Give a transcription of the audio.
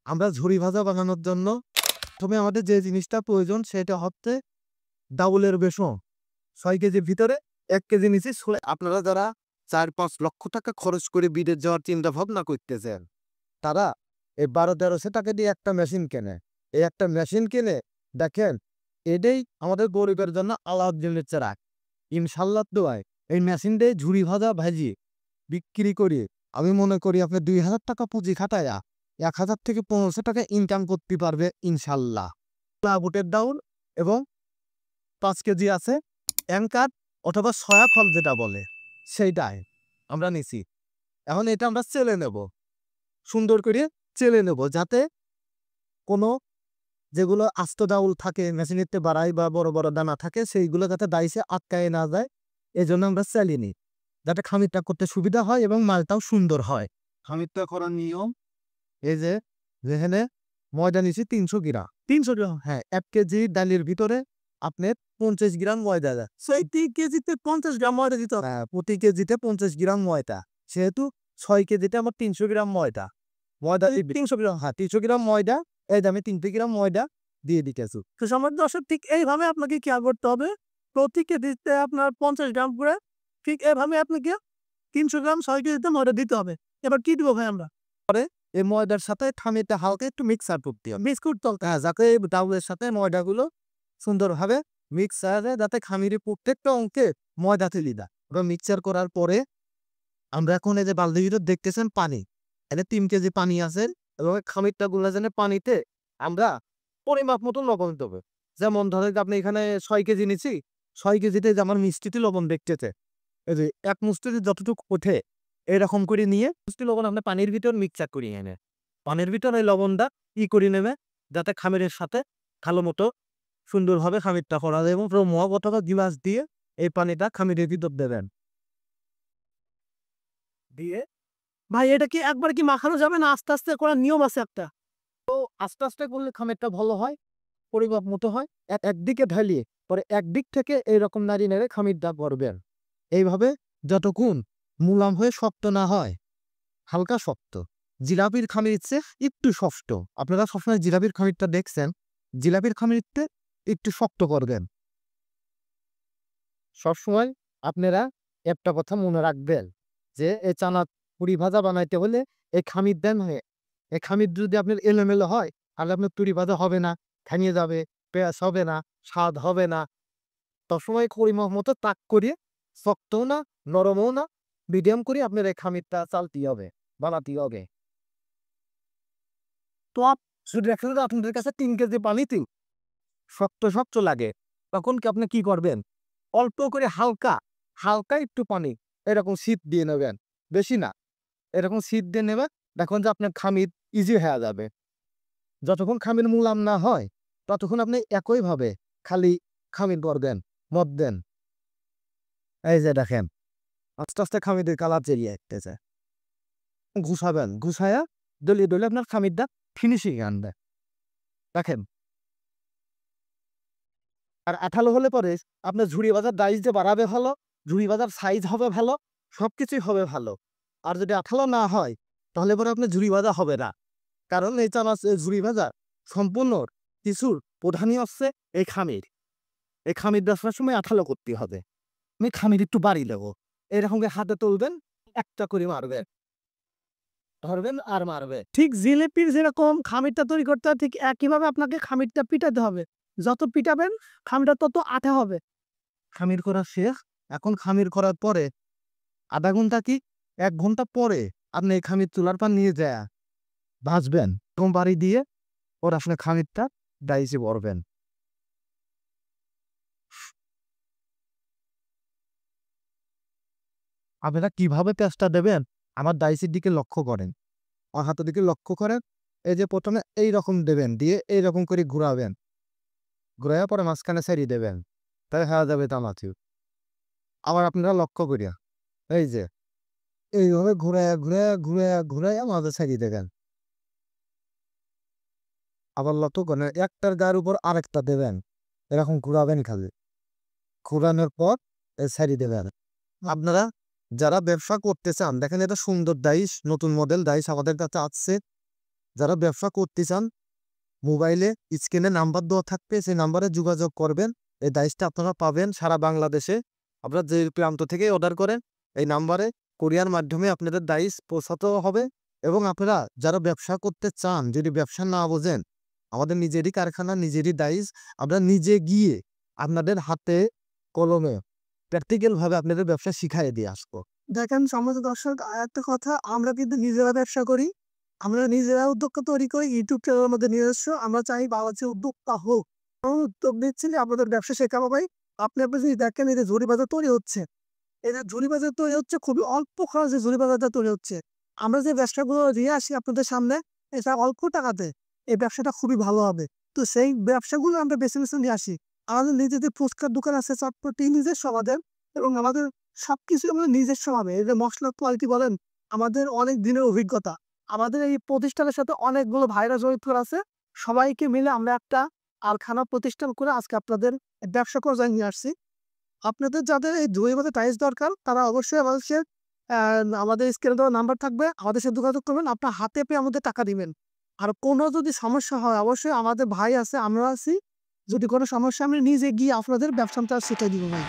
আমরা ঝুরি ভাজা বানানোর জন্য প্রথমে আমাদের যে জিনিসটা প্রয়োজন সেটা হচ্ছে ডাউলের বেসন। ৬ কেজির ভিতরে ১ কেজি নিচ্ছি। আপনারা যারা ৪-৫ লক্ষ টাকা খরচ করে বিদেশ যাওয়ার চিন্তা ভাবনা করতেছেন, তারা এই ১২-১৩০০ টাকা দিয়ে একটা মেশিন কেনে। এই একটা মেশিন কিনে দেখেন, এটাই আমাদের গরিবের জন্য আলাউদ্দিনের চেরাগ। ইনশাল্লাহ দোয়ায় এই মেশিন দিয়ে ঝুরি ভাজা ভাজি বিক্রি করি। আমি মনে করি আপনি ২,০০০ টাকা পুঁজি খাটায়া ১,০০০ থেকে ১৫০০ টাকা ইনকাম করতে পারবে ইনশাল্লাহ। বুটের ডাউল এবং ৫ কেজি আছে অ্যাঙ্কার অথবা সয়া ফল যেটা বলে সেইটাই আমরা নিছি। এখন এটা আমরা চেলে নেব, সুন্দর করে চেলে নেব, যাতে কোনো যেগুলো আস্ত ডাউল থাকে মেশিনেতে বাড়াই বা বড় বড় দানা থাকে সেইগুলো যাতে ডাইসে আটকায় না যায়, এজন্য আমরা চালিয়ে নিই, যাতে খামিরটা করতে সুবিধা হয় এবং মালটাও সুন্দর হয়। খামিরটা করার নিয়ম এই যে, যেখানে ময়দা নিছি ৩০০ গ্রাম। ৩০০ গ্রাম? হ্যাঁ, ১ কেজি ডালের ভিতরে আপনার ৫০ গ্রাম ময়দা যায়। প্রতি কেজিতে ৫০ গ্রাম ময়দা দিতে হবে? হ্যাঁ, প্রতি কেজিতে ৫০ গ্রাম ময়দা। সেহেতু ৬ কেজিতে আমার ৩০০ গ্রাম ময়দা। ময়দা ৩০০ গ্রাম, হ্যাঁ ৩০০ গ্রাম ময়দা, এই যে আমি ৩০০ গ্রাম ময়দা দিয়ে দিতেছি। তো সম্মানিত দর্শক, ঠিক এইভাবে আপনাকে খেয়াল করতে হবে। প্রতি কেজিতে আপনার ৫০ গ্রাম করে, ঠিক এভাবে আপনাকে ৩০০ গ্রাম ৬ কেজিতে ময়দা দিতে হবে। এবার কি দিব ভাই আমরা? পরে এই ময়দার সাথে খামিরটা হালকা একটু মিক্সার করতে হবে। মিক্স করতে হবে, হ্যাঁ, যাতে ডাউলের সাথে ময়দাগুলো সুন্দরভাবে মিক্স হয়ে যায়, যাতে খামিরের প্রত্যেকটা অংকে ময়দা তেলি দেয়। ওটা মিক্সচার করার পরে আমরা এখন এই যে বালতির ভিতর দেখতেছেন পানি, এখানে ৩ কেজি পানি আছে এবং খামিরটা গুলা যেন পানিতে আমরা পরিমাপ মতো লবণ দেবো। যেমন ধরেন আপনি এখানে ৬ কেজি নিচ্ছি, ৬ কেজিতে যে আমার মিষ্টিতে লবণ দেখতেছে, এই যে ১ মুষ্টিতে যতটুকু ওঠে এরকম করে নিয়ে মুষ্টি লবণ আপনি পানির ভিতর মিক্সচার করিয়ে এনে পানির ভিতর এই লবণটা করে নেবে, যাতে খামিরের সাথে ভালো মতো সুন্দরভাবে খামিরটা করা যায় এবং পুরো মগ অথবা গিলাস দিয়ে এই পানিটা খামিরের ভিতর দেবেন। দিয়ে ভাই এটা কি একবার কি মাখানো যাবে না আস্তে আস্তে করার নিয়ম আছে একটা? আস্তে আস্তে করলে খামিরটা ভালো হয়, পরিমাপ মতো হয়। একদিকে ঢালিয়ে পরে একদিক থেকে এইরকম নাড়িয়ে নেড়ে খামিরটা করবেন। এইভাবে যতক্ষণ মুলাম হয়ে শক্ত না হয়, হালকা শক্ত। জিলাপির খামির চেয়ে একটু শক্ত। আপনারা সবসময় জিলাপির খামিরটা দেখছেন, জিলাপির খামিরতে একটু শক্ত করবেন। সবসময় আপনারা একটা কথা মনে রাখবেন যে এই চানা পুরি ভাজা বানাইতে হলে এই খামির দেন হয়ে, এই খামির যদি আপনার এলোমেলো হয় তাহলে আপনার পুরি ভাজা হবে না, ভেঙে যাবে, পেঁয়াজ হবে না, স্বাদ হবে না। সবসময় পরিমাপ মতো তাক করিয়ে, শক্তও না নরমও না, মিডিয়াম করে আপনার এই খামিরটা চালতে হবে, বানাতে হবে। তো শুধু দেখেন যে আপনাদের কাছে ৩ কেজি পানিতে শক্ত শক্ত লাগে, তখন কি আপনি কি করবেন? অল্প করে হালকা হালকা একটু পানি এরকম ছিট দিয়ে নেবেন, বেশি না, এরকম ছিট দিয়ে নেবেন। দেখুন যে আপনার খামির ইজি হয়ে যাবে। যতক্ষণ খামির মুলাম না হয় ততক্ষণ আপনি একইভাবে খালি খামির করবেন, মথবেন। এই যে দেখেন আস্তে আস্তে খামিরের কালার চেরিয়ে আসতেছে। ঘুষাবেন, ঘুষায়া দলিয়ে দলিয়ে আপনার খামিরটা ফিনিশিং আনবে। দেখেন, আর আঠালো হলে পরে আপনার ঝুড়ি বাজার ডাইস যে বাড়াবে ভালো, ঝুড়ি বাজার সাইজ হবে ভালো, সবকিছুই হবে ভালো। আর যদি আঠালো না হয় তাহলে পরে আপনার ঝুড়ি ভাজা হবে না। কারণ এই চানা ঝুড়ি ভাজা সম্পূর্ণ কিছুর প্রধানই হচ্ছে এই খামির। এই খামির দেওয়ার সময় আঠালো করতে হবে। আমি খামির একটু বাড়ি দেবো, এরকম হাতে তুলবেন, একটা করে মারবেন, ধরবেন আর মারবে। ঠিক জিলিপির যেরকম খামিরটা তৈরি করতে হয়, ঠিক একইভাবে আপনাকে খামিরটা পিটাতে হবে। যত পিটাবেন খামিরটা তত আঠা হবে। খামির করা শেষ। এখন খামির করার পরে আধা ঘন্টা কি ১ ঘন্টা পরে আপনি এই খামির চুলার পার নিয়ে যায় ভাজবেন এবং বাড়ি দিয়ে ওর আসলে খামিরটা ডাইসে ভরবেন। আপনারা কিভাবে পেঁয়াজটা দেবেন আমার ডাইসের দিকে লক্ষ্য করেন, আমার হাতের দিকে লক্ষ্য করেন। এই যে প্রথমে এইরকম দেবেন, দিয়ে এইরকম করে ঘুরাবেন, ঘুরাইয়া পরে মাঝখানে ছাড়িয়ে দেবেন, তাই হয়ে যাবে চানাচুর। আবার আপনারা লক্ষ্য করিয়া এই যে এইভাবে ঘুরাইয়া ঘুরাইয়া ঘুরাইয়া ঘুরাইয়া মাঝে ছাড়িয়ে দেবেন। আবার লক্ষ্য করেন একটার গায়ের উপর আরেকটা দেবেন, এরকম ঘুরাবেন খালি, ঘুরানোর পর ছাড়িয়ে দেবেন। আপনারা যারা ব্যবসা করতে চান দেখেন এটা সুন্দর ডাইস, নতুন মডেল ডাইস আমাদের কাছে আসছে। যারা ব্যবসা করতে চান মোবাইলে স্ক্রিনে নাম্বার দেওয়া থাকবে, সেই নাম্বারে যোগাযোগ করবেন। এই ডাইসটা আপনারা পাবেন সারা বাংলাদেশে। আপনারা যে প্রান্ত থেকে অর্ডার করেন এই নাম্বারে কোরিয়ার মাধ্যমে আপনাদের ডাইস পৌঁছাতেও হবে। এবং আপনারা যারা ব্যবসা করতে চান, যদি ব্যবসা না বোঝেন, আমাদের নিজেরই কারখানা, নিজেরই ডাইস, আমরা নিজে গিয়ে আপনাদের হাতে কলমে প্র্যাকটিক্যাল ভাবে আপনাদের ব্যবসা শিখাইয়ে দিয়ে আসবো। দেখেন সমাজ দর্শক, একটা কথা, আমরা কিন্তু নিজেরা ব্যবসা করি, আমরা নিজেরা উদ্যোক্তা তৈরি করি, ইউটিউব চ্যানেলের মধ্যে নিজস্ব। আমরা চাই বাংলাদেশে উদ্যোক্তা হোক। আমরা উদ্যোগ নিচ্ছি যে আপনাদের ব্যবসা শেখাবো ভাই। আপনি যদি দেখেন এই যে ঝুড়ি বাজার তৈরি হচ্ছে, এই যে ঝুড়ি বাজার তৈরি হচ্ছে, খুবই অল্প খরচে ঝুড়ি বাজারটা তৈরি হচ্ছে। আমরা যে ব্যবসাগুলো দিয়ে আসি আপনাদের সামনে, এটা অল্প টাকাতে এই ব্যবসাটা খুবই ভালো হবে। তো সেই ব্যবসাগুলো আমরা বেছে বেছে নিয়ে আসি। আমাদের নিজেদের ফুচকার দোকান আছে চটপটি নিজস্ব আমাদের, এবং আমাদের সবকিছু আমাদের নিজস্ব ভাবে। এই যে মশলার কোয়ালিটি বলেন, আমাদের অনেক দিনের অভিজ্ঞতা। আমাদের এই প্রতিষ্ঠানের সাথে অনেকগুলো ভাইরা জড়িত আছে। সবাইকে মিলে আমরা একটা কারখানা প্রতিষ্ঠান করে আজকে আপনাদের ব্যবসা পর্যায়ে নিয়ে আসছি। আপনাদের যাদের এই ঝুড়ি বাজার টাইলস দরকার, তারা অবশ্যই আমাদের স্ক্রিনে দেওয়া নাম্বার থাকবে, আমাদের সাথে যোগাযোগ করবেন। আপনার হাতে পেয়ে আমাদের টাকা দিবেন। আর কোনো যদি সমস্যা হয়, অবশ্যই আমাদের ভাই আছে, আমরা আছি। যদি কোনো সমস্যা, আমি নিজে গিয়ে আপনাদের ব্যবসাটা শিখিয়ে দিব ভাই।